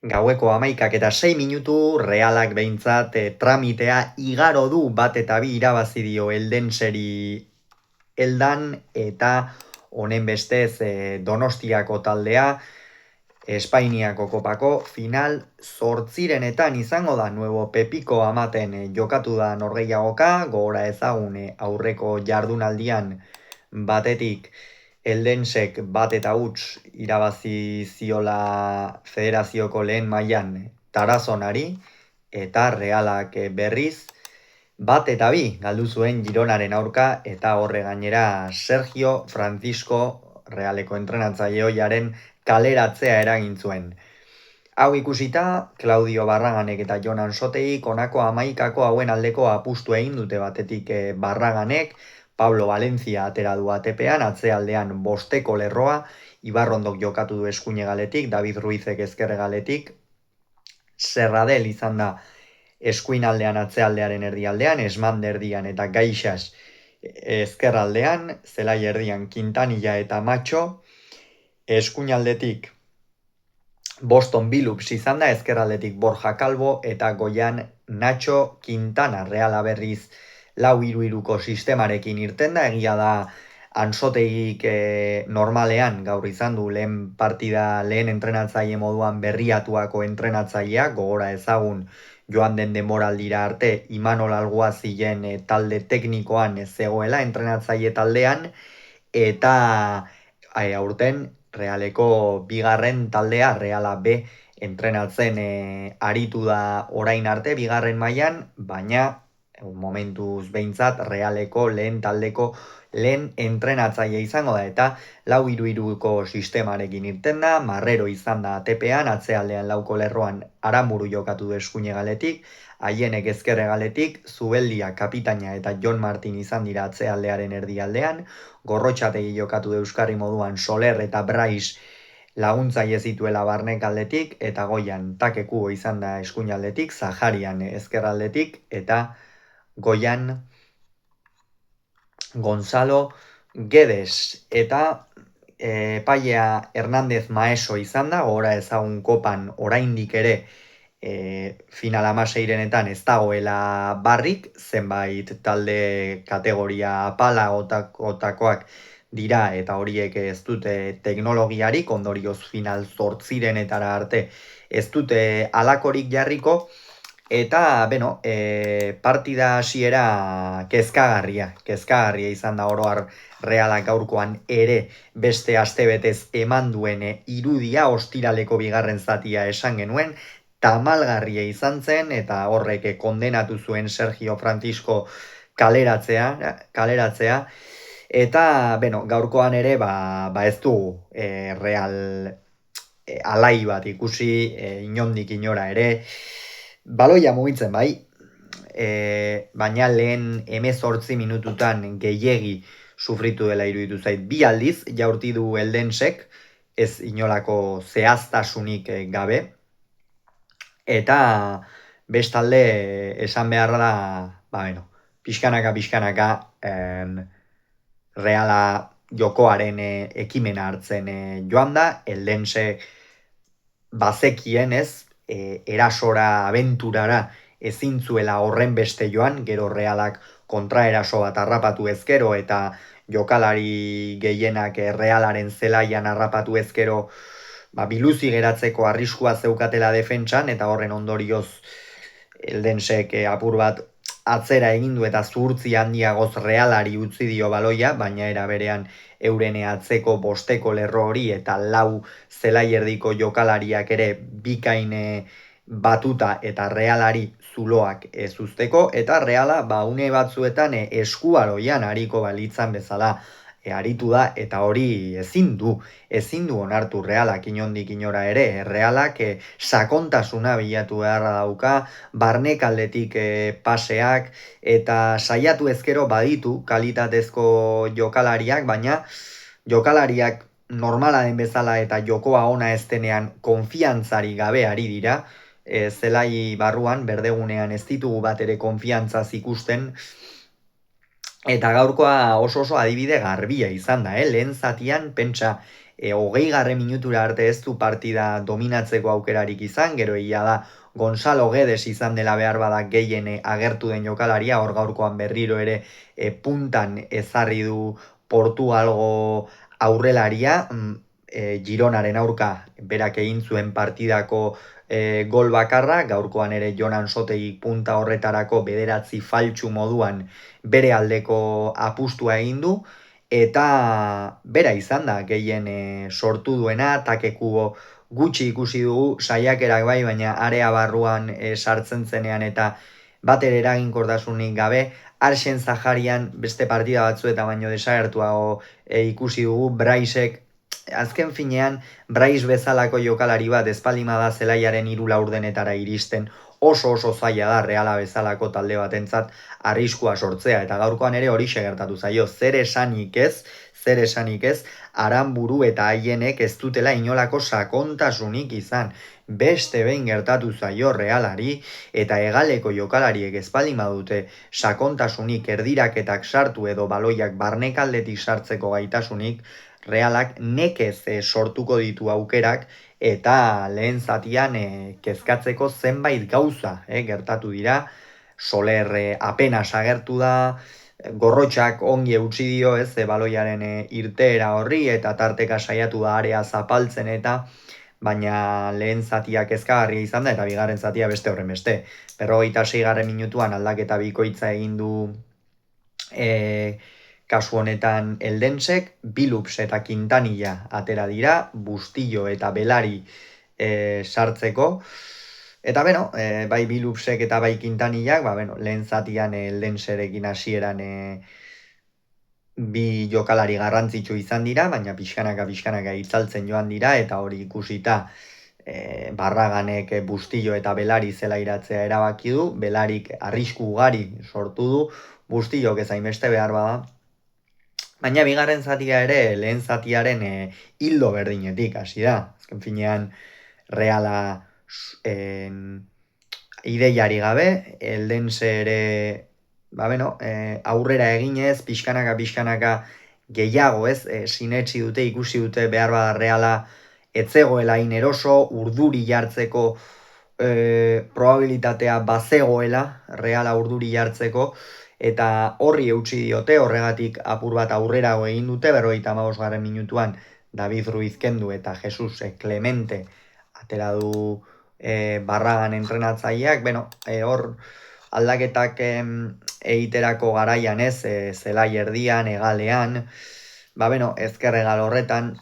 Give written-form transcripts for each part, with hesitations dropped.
Gaueko 11:06 Realak behintzat tramitea igaro du bat eta bi irabazi dio Eldenseri Eldan eta honen bestez Donostiako taldea Espainiako kopako final 8renetan izango da nuevo Pepiko amaten jokatu da norgehiagoka, gogora ezagun aurreko jardunaldian batetik Eldensek bat eta huts irabazi ziola federazioko lehen mailan Tarazonari eta Realak berriz bat eta bi galdu zuen Gironaren aurka eta horre gainera Sergio Francisco Realeko entrenatzaile ohiaren kaleratzea eragin zuen. Hau ikusita, Claudio Barraganek eta Jonan Soteik honako 11 hauen aldeko apustu egin dute batetik Barraganek, Pablo Valencia atera du ATP-an, atzealdean bosteko lerroa, Ibarrondok jokatu du eskuinegaletik, David Ruizek ezkerregaletik, Serradel izan da eskuinaldean atzealdearen erdialdean, Esmand erdian eta Gaixas ezkerraldean, Zelai erdian Quintanilla eta Macho, eskuinaldetik Boston Billups izan da, ezkerraldetik Borja Calvo eta goian Nacho Quintana. Reala berriz 4-3-3ko sistemarekin irten da, egia da Ansotegik normalean gaur izan du lehen partida, lehen entrenatzaile moduan berriatuako entrenatzailea, gogora ezagun joan den denboraldira arte Imanol Alguazilen talde teknikoan zegoela entrenatzaile taldean, eta aurten Realeko bigarren taldea, Reala B entrenatzen aritu da orain arte bigarren mailan, baina momentuz behintzat Realeko lehen taldeko lehen entrenatzaile izango da eta 4-3-3ko sistemarekin irten da, Marrero izan da ATP-an, atzealdean lauko lerroan Aramburu jokatu du eskuinegaletik, Haienek ezkerregaletik, Zubeldia kapitaina eta Jon Martin izan dira atzealdearen erdialdean, Gorrotxategi jokatu du euskarri moduan Soler eta Brais laguntzaile zituela barnek aldetik, eta goian Takekubo izan da eskuinaldetik, Zaharian ezkerraldetik, eta goian Gonzalo Guedes, eta Paia Hernández Maeso izan da, gora ezagun kopan oraindik ere final 16renetan ez dagoela barrik, zenbait talde kategoria pala otakoak dira eta horiek ez dute teknologiarik, ondorioz final 8renetara arte ez dute alakorik jarriko, eta partida hasiera kezkagarria izan da oroar Realak gaurkoan ere beste astebetez eman duen irudia, ostiraleko bigarren zatia esan genuen, tamalgarria izan zen, eta horrek kondenatu zuen Sergio Francisco kaleratzea, eta gaurkoan ere ez du Real alai bat ikusi, inondik inora ere, baloia mugitzen bai, baina lehen 18 minututan gehiegi sufritu dela iruditu zait, 2 aldiz jaurti du Eldensek, ez inolako zehaztasunik gabe, eta bestalde esan beharra da, pixkanaka Reala jokoaren ekimena hartzen joan da, Eldense bazekien erasora, abenturara ezin zuela horren beste joan, gero Realak kontraeraso bat harrapatu ezkero eta jokalari gehienak Realaren zelaian harrapatu ezkero biluzi geratzeko arriskua zeukatela defentsan, eta horren ondorioz Eldensek apur bat atzera egin du eta zuhurtzi handiagoz Realari utzi dio baloia, baina era berean euren atzeko bosteko lerro hori eta 4 zelaierdiko jokalariak ere bikain batuta eta Realari zuloak ez uzteko, eta Reala une batzuetan eskuaroian ariko balitzan bezala aritu da, eta hori ezin du onartu Realak inondik inora ere, Realak sakontasuna bilatu beharra dauka, barnek aldetik paseak, eta saiatu ezkero baditu kalitatezko jokalariak, baina jokalariak normala den bezala eta jokoa ona ez denean konfiantzari gabe ari dira, zelai barruan, berdegunean ez ditugu bat ere konfiantzaz ikusten, eta gaurkoa oso adibide garbia izan da, lehen zatian pentsa hogeigarren minutura arte ez du partida dominatzeko aukerarik izan, gero egia da Gonzalo Guedes izan dela behar bada gehien agertu den jokalaria, hor gaurkoan berriro ere puntan ezarri du Portugalgo aurrelaria, Gironaren aurka berak egin zuen partidako gol bakarra, gaurkoan ere Jonan Sotegi punta horretarako bederatzi faltsu moduan bere aldeko apustua egin du, eta bera izan da gehien sortu duena, takekubo gutxi ikusi dugu, saiakerak bai, baina area barruan sartzen zenean eta batere eraginkordasunik gabe, Arsen Zaharian beste partida batzuetan baino desagertuago ikusi dugu, Braisek azken finean, Brais bezalako jokalari bat espaldima da zelaiaren 3 laurdenetara iristen oso zaila da Reala bezalako talde batentzat arriskua sortzea eta gaurkoan ere hori gertatu zaio, zer esanik ez, Aranburu eta haienek ez dutela inolako sakontasunik izan. Beste behin gertatu zaio Realari eta hegaleko jokalariek espaldima dute sakontasunik erdiraketak sartu edo baloiak barnekaldetik sartzeko gaitasunik, Realak nekez sortuko ditu aukerak eta lehen zatian kezkatzeko zenbait gauza gertatu dira. Soler apenas agertu da, Gorrotxak ongi eutsi dio baloiaren irteera horri eta tarteka saiatu da area zapaltzen eta baina lehen zatia kezkagarria izan da eta bigarren zatia beste horren beste. 56. minutuan aldaketa bikoitza egin du kasu honetan Eldensek, Bilups eta Quintanilla atera dira, Bustillo eta Belari sartzeko. Eta beno, bai Bilupsek eta bai Quintanillak, lehen zatian Eldenserekin hasieran bi jokalari garrantzitsu izan dira, baina pixkanaka itzaltzen joan dira, eta hori ikusita Barraganek Bustillo eta Belari zela iratzea erabaki du, Belarik arrisku ugari sortu du, Bustillok ez hainbeste behar bada, baina bigarren zatia ere lehen zatiaren hildo berdinetik hasi da. Azken finean Reala ideiari gabe, Eldense ere aurrera eginez, pixkanaka gehiago sinetsi dute, ikusi dute behar bada Reala etzegoela ineroso, urduri jartzeko probabilitatea bazegoela, Reala urduri jartzeko, eta horri eutsi diote, horregatik apur bat aurrerago egin dute, 55. minutuan David Ruiz kendu eta Jesus Clemente atera du Barragan entrenatzaileak, hor aldaketak egiterako garaian zelai erdian, egalean, ezker egal horretan,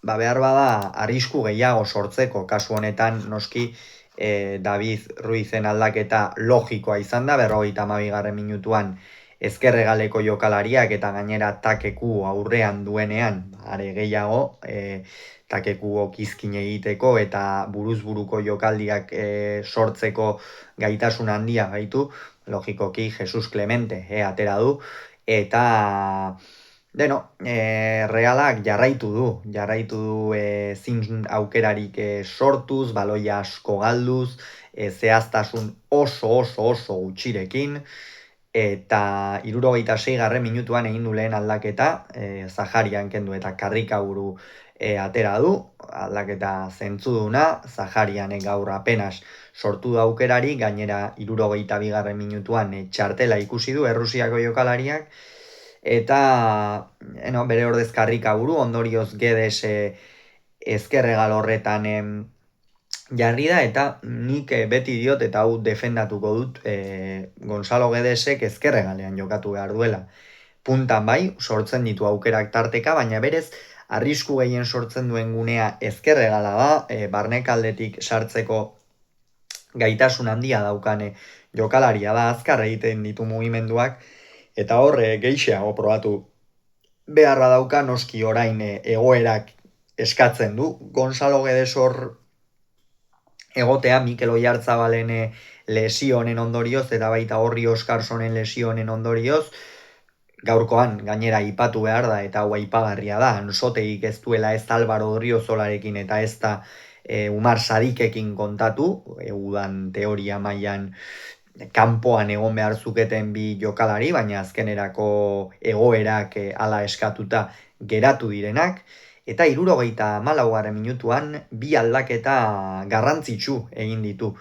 behar bada arrisku gehiago sortzeko, kasu honetan noski David Ruizen aldaketa logikoa izan da, 52. minutuan ezkerregaleko jokalariak eta gainera takeku aurrean duenean, are gehiago, takeku okizkin egiteko eta buruzburuko jokaldiak sortzeko gaitasun handia gaitu, logikoki Jesus Clemente atera du, eta Realak jarraitu du zin aukerarik sortuz, baloia asko galduz, zehaztasun oso gutxirekin, eta 76. minutuan egin du lehen aldaketa, Zaharian kendu eta Karrikaburu atera du, aldaketa zentzuduna, Zaharian gaur apenas sortu da aukerari, gainera 72. minutuan txartela ikusi du Errusiako jokalariak, eta bere ordez Karrikaburu, ondorioz Guedes ezkerregal horretan jarri da, eta nik beti diot eta hau defendatuko dut Gonzalo Guedesek ezkerregalean jokatu behar duela. Puntan bai, sortzen ditu aukerak tarteka, baina berez arrisku gehien sortzen duen gunea ezkerregala da, barnekaldetik sartzeko gaitasun handia daukane jokalaria da, azkar egiten ditu mugimenduak, eta horre geixiago probatu beharra dauka noski orain egoerak eskatzen du. Gonzalo Guedes hor egotea Mikel Oyarzabalen lesio honen ondorioz eta baita Horri Oskarsonen lesio honen ondorioz, gaurkoan gainera aipatu behar da eta hau aipagarria da, Ansotegik ez duela ez Álvaro Odriozolarekin eta ez da Umar Sadikekin kontatu, udan teoria mailan kanpoan egon behar zuketen bi jokalari, baina azkenerako egoerak hala eskatuta geratu direnak, eta 74. minutuan bi aldaketa garrantzitsu egin ditu.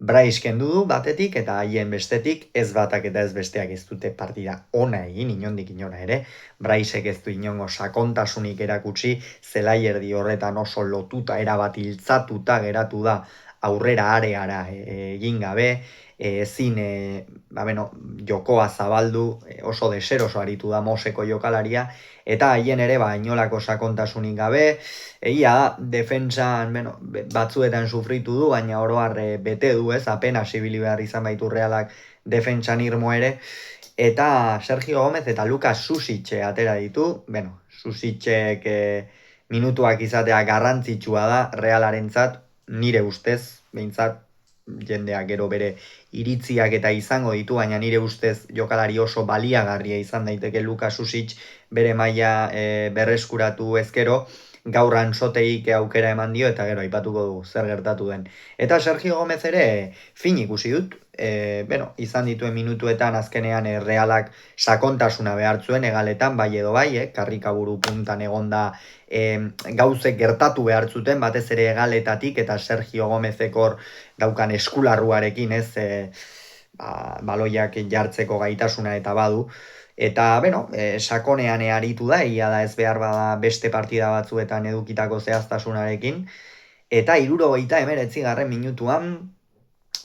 Brais kendu du batetik eta haien bestetik, ez batak eta ez besteak ez dute partida ona egin, inondik inora ere. Braisek ez du inongo sakontasunik erakutsi, zelaierdi horretan oso lotuta, erabat iltzatuta geratu da aurrera areara egin gabe, ezin jokoa zabaldu, oso deseroso aritu da Moseko jokalaria, eta haien ere inolako sakontasunik gabe, egia da, defentsan batzuetan sufritu du, baina oro har bete du ez, apenas ibili behar izan baitu Realak defentsan irmo ere, eta Sergio Gomez eta Lukas Susic atera ditu, Susicek minutuak izatea garrantzitsua da Realarentzat, nire ustez, behintzat, jendeak gero bere iritziak eta izango ditu, baina nire ustez jokalari oso baliagarria izan daiteke Lukas Susic bere maila berreskuratu ezkero, gaur Antsoteik aukera eman dio eta gero aipatuko du zer gertatu den. Eta Sergio Gomez ere fin ikusi dut, izan dituen minutuetan azkenean Realak sakontasuna behartzuen egaletan, bai edo bai, karrikaburu puntan egonda gauzek gertatu behartzuten, batez ere egaletatik, eta Sergio Gomezek hor daukan eskularruarekin ez baloiak jartzeko gaitasuna eta badu. Eta, sakonean aritu da, egia da ez behar bada beste partida batzuetan edukitako zehaztasunarekin. Eta 79. minutuan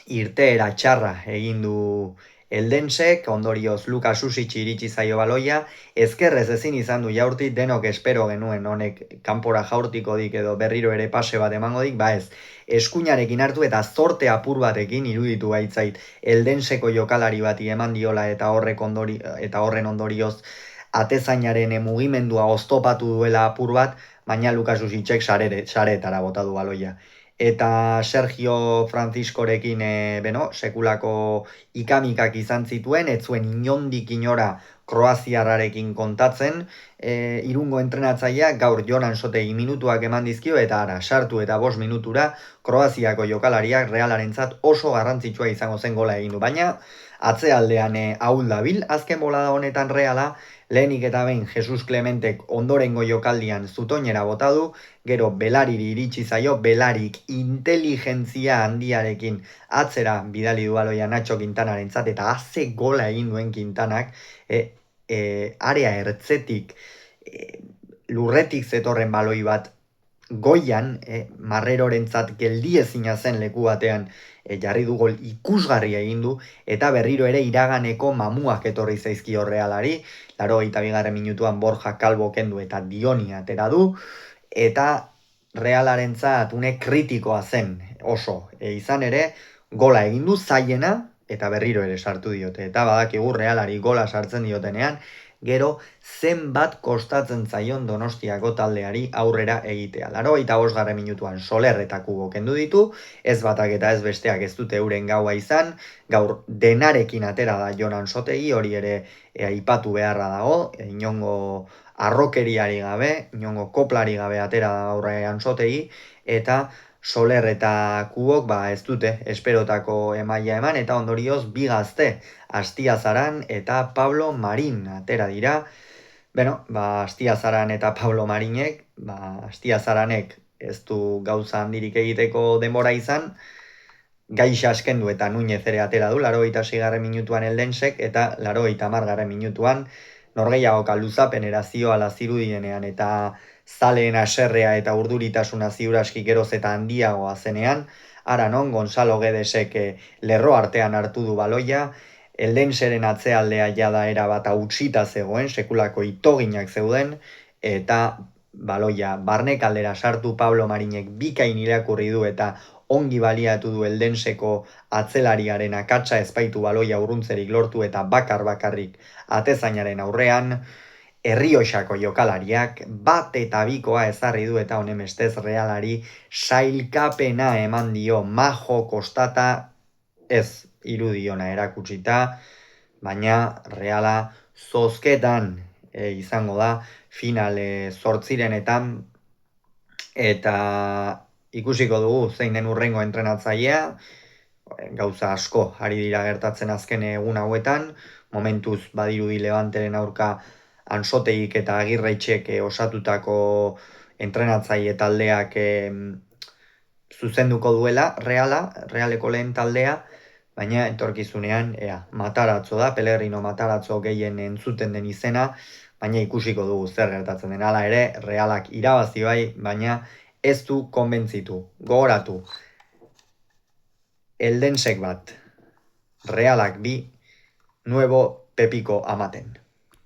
irteera txarra egin du Eldensek, ondorioz Lukas Susic iritsi zaio baloia, ezkerrez ezin izan du jaurti, denok espero genuen honek kanpora jaurtiko dik edo berriro ere pase bat emango dik, ez, eskuinarekin hartu eta zorte apur batekin iruditu baitzait Eldenseko jokalari bati eman diola eta horren ondorioz atezainaren mugimendua oztopatu duela apur bat, baina Lukas Susicek saretara bota du baloia. Eta Sergio Franciscorekin sekulako ikamikak izan zituen, ez zuen inondik inora kroaziarrarekin kontatzen, Irungo entrenatzaileak gaur Jonan Sotegi minutuak eman dizkio, eta sartu eta 5 minutura Kroaziako jokalariak Realarentzat oso garrantzitsua izango zen gola egin du. Baina atzealdean ahul dabil, azken bolada honetan Reala, lehenik eta behin Jesus Clementek ondorengo jokaldian zutoinera bota du, gero Belariri iritsi zaio, Belarik inteligentzia handiarekin atzera bidali du baloia Nacho Quintanarentzat, eta haze gola egin duen Quintanak, area ertzetik, lurretik zetorren baloi bat goian, Marrerorentzat geldiezina zen leku batean jarri du gol ikusgarria egin du, eta berriro ere iraganeko mamuak etorri zaizkio Realari, 82. minutuan Borja Calvo kendu eta Dioni atera du, eta Realarentzat une kritikoa zen oso, izan ere gola egin du zaiena eta berriro ere sartu diote, eta badakigu Realari gola sartzen diotenean, gero zenbat kostatzen zaion Donostiako taldeari aurrera egitea. 85. minutuan Soler eta Kubo kendu ditu, ez batak eta ez besteak ez dute euren gaua izan, gaur denarekin atera da Jonan Sotegi, hori ere aipatu beharra dago, inongo arrokeriari gabe, inongo koplari gabe atera da aurrean Sotegi, eta Soler eta Kubok ez dute esperotako emaila eman, eta ondorioz bi gazte, Astiazaran eta Pablo Marin atera dira. Astiazaran eta Pablo Marinek, Astiazaranek ez du gauza handirik egiteko denbora izan, Gaixa askendu eta Nuñez ere atera du, 86. minutuan Eldensek, eta 80. minutuan norgehiagoka luzapenera zioala zirudienean, eta zaleen aserrea eta urduritasuna ziuraski geroz eta handiagoa zenean, ara non Gonzalo Guedesek lerro artean hartu du baloia, Eldenseren atzealdea jada erabat hautsita zegoen, sekulako itoginak zeuden, eta baloia barnekaldera sartu Pablo Marinek bikain irakurri du eta ongi baliatu du Eldenseko atzelariaren akatsa, ezbaitu baloia urruntzerik lortu eta bakarrik atezainaren aurrean, Errioxako jokalariak bat eta bikoa ezarri du eta honemestez Realari sailkapena eman dio Majo Kostata, ez irudiona erakutsita, baina Reala zozketan izango da finale zortzirenetan, eta ikusiko dugu zein den urrengo entrenatzailea, gauza asko ari dira gertatzen azken egun hauetan, momentuz badirudi Levanteren aurka Ansotegik eta Agirretxek osatutako entrenatzaile taldeak zuzenduko duela Realeko lehen taldea, baina etorkizunean, Matarazzo da, Pellegrino Matarazzo gehien entzuten den izena, baina ikusiko dugu zer gertatzen den. Hala ere, Realak irabazi bai, baina ez du konbentzitu. Gogoratu, Eldensek bat, Realak bi, nuevo Pepiko amaten.